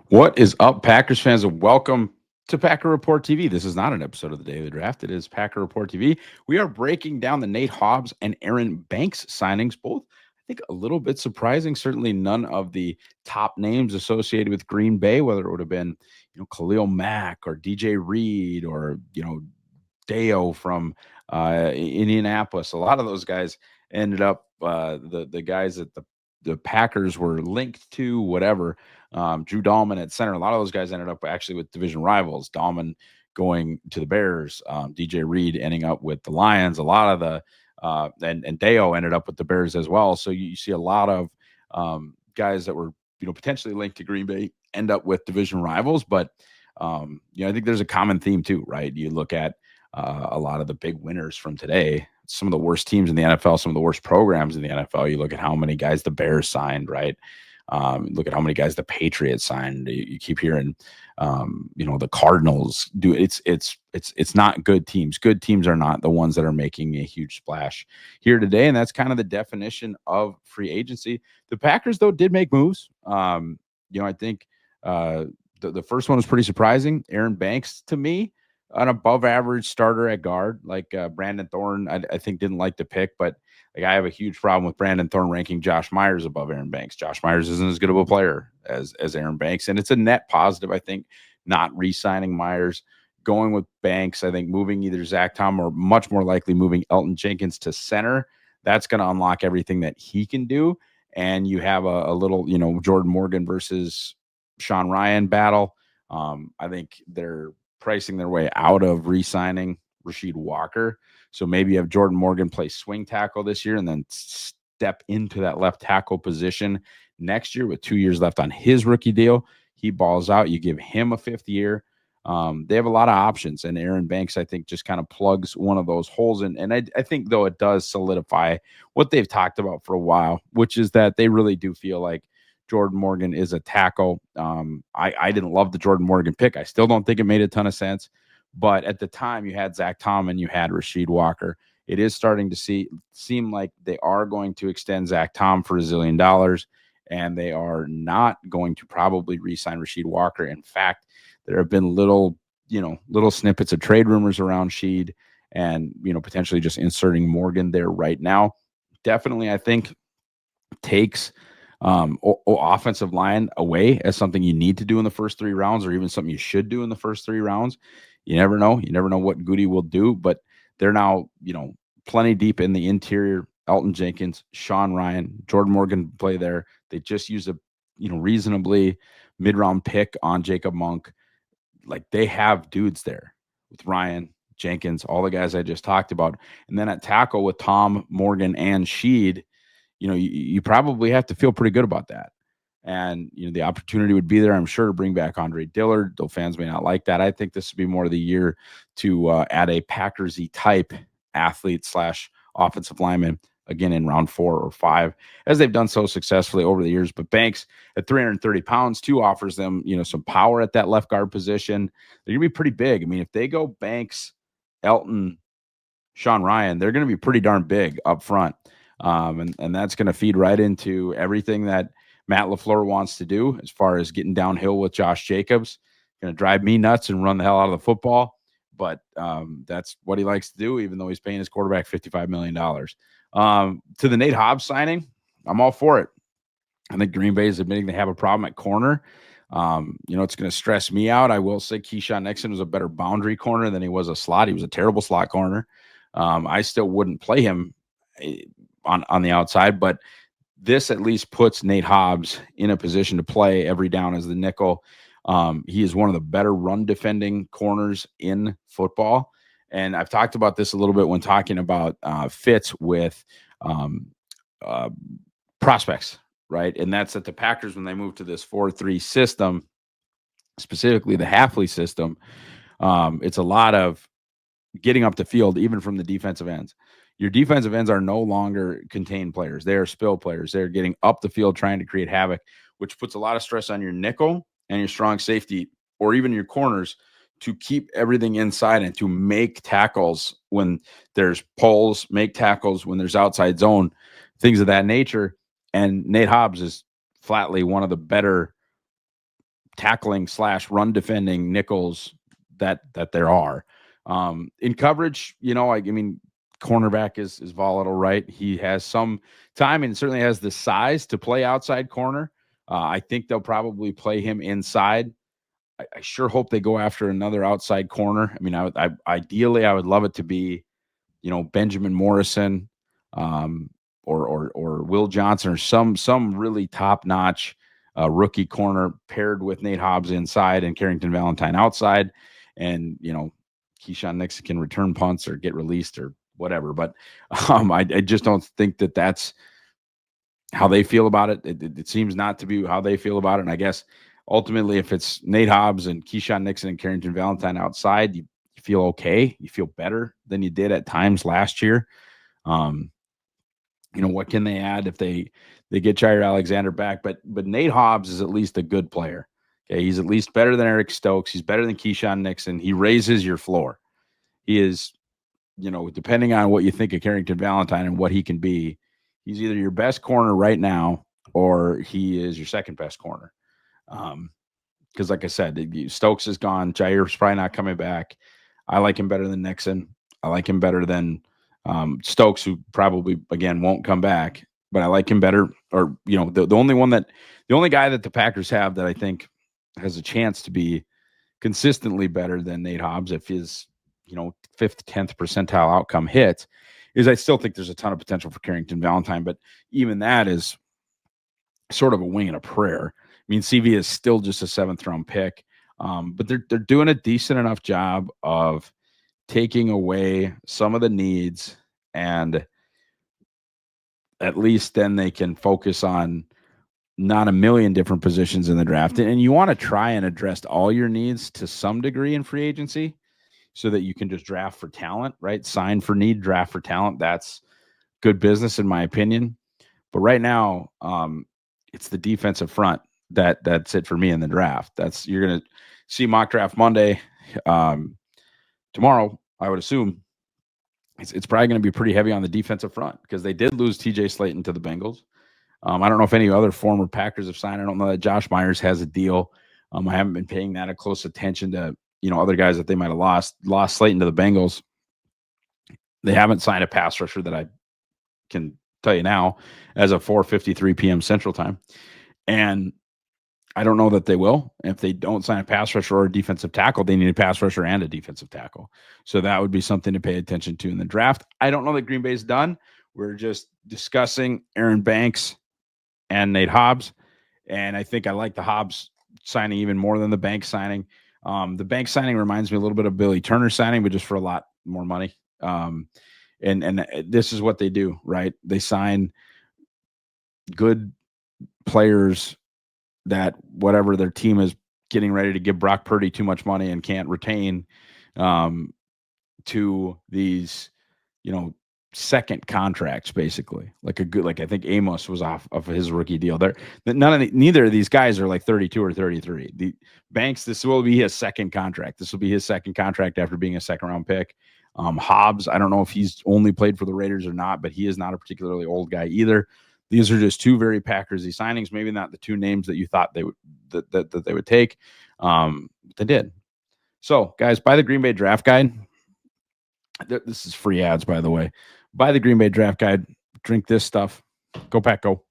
What is up, Packers fans, and welcome to Packer Report TV. This is not an episode of the Daily Draft. It is Packer Report TV. We are breaking down the Nate Hobbs and Aaron Banks signings, both, I think, a little bit surprising. Certainly none of the top names associated with Green Bay, whether it would have been, Khalil Mack or DJ Reed or, Deo from Indianapolis. A lot of those guys ended up, the guys that the Packers were linked to, whatever. Drew Dahlman at center. A lot of those guys ended up actually with division rivals. Dahlman going to the Bears, DJ Reed ending up with the Lions. A lot of the and Deo ended up with the Bears as well. So you see a lot of guys that were potentially linked to Green Bay end up with division rivals. But I think there's a common theme too, right? You look at a lot of the big winners from today, some of the worst teams in the NFL, some of the worst programs in the NFL. You look at how many guys the Bears signed, right? Look at how many guys the Patriots signed. You keep hearing, the Cardinals do. It's not good teams. Good teams are not the ones that are making a huge splash here today, and that's kind of the definition of free agency. The Packers, though, did make moves. I think the first one was pretty surprising. Aaron Banks, to me, an above average starter at guard, like Brandon Thorne, I think didn't like the pick, but like I have a huge problem with Brandon Thorne ranking Josh Myers above Aaron Banks. Josh Myers isn't as good of a player as Aaron Banks, and it's a net positive, I think, not re-signing Myers, going with Banks. I think moving either Zach Tom or much more likely moving Elton Jenkins to center. That's going to unlock everything that he can do, and you have a little, Jordan Morgan versus Sean Ryan battle. I think they're pricing their way out of re-signing Rasheed Walker. So maybe you have Jordan Morgan play swing tackle this year and then step into that left tackle position next year with 2 years left on his rookie deal. He balls out. You give him a fifth year. They have a lot of options, and Aaron Banks, I think, just kind of plugs one of those holes in. And I think, though, it does solidify what they've talked about for a while, which is that they really do feel like Jordan Morgan is a tackle. I didn't love the Jordan Morgan pick. I still don't think it made a ton of sense. But at the time, you had Zach Tom and you had Rasheed Walker. It is starting to seem like they are going to extend Zach Tom for $1 zillion, and they are not going to probably re-sign Rasheed Walker. In fact, there have been little snippets of trade rumors around Sheed and, potentially just inserting Morgan there right now. Definitely, I think, takes offensive line away as something you need to do in the first 3 rounds, or even something you should do in the first 3 rounds. You never know. You never know what Goody will do, but they're now, plenty deep in the interior. Elton Jenkins, Sean Ryan, Jordan Morgan play there. They just used a, reasonably mid-round pick on Jacob Monk. Like, they have dudes there with Ryan, Jenkins, all the guys I just talked about. And then at tackle with Tom, Morgan, and Sheed, you probably have to feel pretty good about that. And, the opportunity would be there, I'm sure, to bring back Andre Dillard, though fans may not like that. I think this would be more of the year to add a Packers-y type athlete / offensive lineman, again, in round 4 or 5, as they've done so successfully over the years. But Banks, at 330 pounds, too, offers them, some power at that left guard position. They're going to be pretty big. I mean, if they go Banks, Elton, Sean Ryan, they're going to be pretty darn big up front. And that's going to feed right into everything that Matt LaFleur wants to do as far as getting downhill with Josh Jacobs. Going to drive me nuts and run the hell out of the football. But that's what he likes to do, even though he's paying his quarterback $55 million. To the Nate Hobbs signing, I'm all for it. I think Green Bay is admitting they have a problem at corner. It's going to stress me out. I will say Keyshawn Nixon was a better boundary corner than he was a slot. He was a terrible slot corner. I still wouldn't play him on the outside, but this at least puts Nate Hobbs in a position to play every down as the nickel. He is one of the better run defending corners in football. And I've talked about this a little bit when talking about fits with prospects, right? And that's that the Packers, when they move to this 4-3 system, specifically the Halfley system, it's a lot of getting up the field, even from the defensive ends. Your defensive ends are no longer contained players. They are spill players. They're getting up the field trying to create havoc, which puts a lot of stress on your nickel and your strong safety, or even your corners, to keep everything inside and to make tackles when there's pulls, make tackles when there's outside zone, things of that nature. And Nate Hobbs is flatly one of the better tackling / run defending nickels that there are. In coverage, I mean, cornerback is volatile, right? He has some time and certainly has the size to play outside corner. I think they'll probably play him inside. I sure hope they go after another outside corner. I mean, ideally I would love it to be, Benjamin Morrison, or Will Johnson, or some really top notch rookie corner paired with Nate Hobbs inside and Carrington Valentine outside, and Keyshawn Nixon can return punts or get released or whatever. But I just don't think that that's how they feel about it. It seems not to be how they feel about it. And I guess ultimately, if it's Nate Hobbs and Keyshawn Nixon and Carrington Valentine outside, you feel okay. You feel better than you did at times last year. What can they add if they get Jair Alexander back? But Nate Hobbs is at least a good player. Okay, he's at least better than Eric Stokes. He's better than Keyshawn Nixon. He raises your floor. He is, depending on what you think of Carrington Valentine and what he can be, he's either your best corner right now or he is your second best corner. Because like I said, Stokes is gone. Jair's probably not coming back. I like him better than Nixon. I like him better than Stokes, who probably, again, won't come back. But I like him better. Or, the only guy that the Packers have that I think has a chance to be consistently better than Nate Hobbs, if his, 5th, 10th percentile outcome hits, is I still think there's a ton of potential for Carrington Valentine. But even that is sort of a wing and a prayer. I mean, CV is still just a 7th round pick, but they're doing a decent enough job of taking away some of the needs, and at least then they can focus on not a million different positions in the draft. And you want to try and address all your needs to some degree in free agency so that you can just draft for talent, right? Sign for need, draft for talent. That's good business, in my opinion. But right now, it's the defensive front that's it for me in the draft. You're going to see mock draft Monday. Tomorrow, I would assume it's probably going to be pretty heavy on the defensive front because they did lose TJ Slayton to the Bengals. I don't know if any other former Packers have signed. I don't know that Josh Myers has a deal. I haven't been paying that a close attention to, other guys that they might have lost. Lost Slayton to the Bengals. They haven't signed a pass rusher that I can tell you now as of 4:53 p.m. Central Time. And I don't know that they will. If they don't sign a pass rusher or a defensive tackle, they need a pass rusher and a defensive tackle. So that would be something to pay attention to in the draft. I don't know that Green Bay's done. We're just discussing Aaron Banks and Nate Hobbs. And I think I like the Hobbs signing even more than the Banks signing. The Banks signing reminds me a little bit of Billy Turner signing, but just for a lot more money. And this is what they do, right? They sign good players that whatever their team is getting ready to give Brock Purdy too much money and can't retain, to these, second contracts, basically. Like I think Amos was off of his rookie deal. Neither of these guys are like 32 or 33. The Banks, this will be his second contract. This will be his second contract after being a 2nd round pick. Hobbs, I don't know if he's only played for the Raiders or not, but he is not a particularly old guy either. These are just two very Packersy signings. Maybe not the two names that you thought they would that they would take. They did. So, guys, buy the Green Bay Draft Guide. This is free ads, by the way. Buy the Green Bay Draft Guide. Drink this stuff. Go Pack, go.